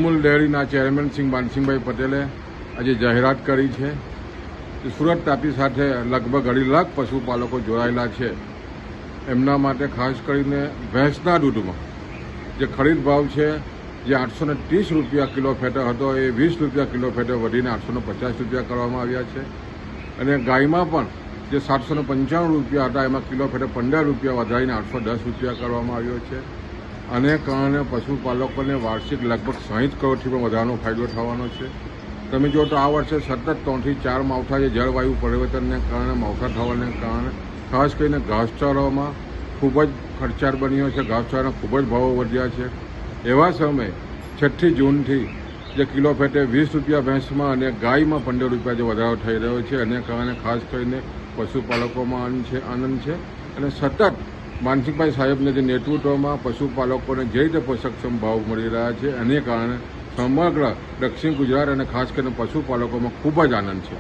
અમૂલ ડેરીના ચેરમેન શ્રી માનસિંહભાઈ પટેલે આજે જાહેરાત કરી છે કે સુરત તાપી સાથે લગભગ 2.5 લાખ પશુપાલકો જોડાયેલા છે. એમના માટે ખાસ કરીને ભેંસના દૂધમાં જે ખરીદ ભાવ છે જે 830 રૂપિયા કિલો ફેટર હતો એ 20 રૂપિયા કિલો ફેટર વધીને 850 રૂપિયા કરવામાં આવ્યા છે. અને ગાયમાં પણ જે 795 રૂપિયા હતા એમાં કિલો ફેટર 15 રૂપિયા વધારીને 810 રૂપિયા કરવામાં આવ્યો છે. આને કારણે પશુપાલકોને વાર્ષિક લગભગ 60 કરોડથી પણ વધારાનો ફાયદો થવાનો છે. તમે જો તો આ વર્ષે સતત 3 થી 4 માવઠા જે જળવાયુ પરિવર્તનને કારણે માવઠા થવાને કારણે ખાસ કરીને ઘાસચારામાં ખૂબ જ ખર્ચાળ બન્યો છે. ઘાસચારાના ખૂબ જ ભાવો વધ્યા છે. એવા સમયે 6 જૂનથી જે કિલો ફેટે 20 રૂપિયા ભેંસમાં અને ગાયમાં 15 રૂપિયા જે વધારો થઈ રહ્યો છે એને કારણે ખાસ કરીને પશુપાલકોમાં આનંદ છે. અને સતત માનસિંહભાઈ સાહેબને જે નેતૃત્વમાં પશુપાલકોને જે રીતે પોષકક્ષમ ભાવ મળી રહ્યા છે એને કારણે સમગ્ર દક્ષિણ ગુજરાત અને ખાસ કરીને પશુપાલકોમાં ખૂબ જ આનંદ છે.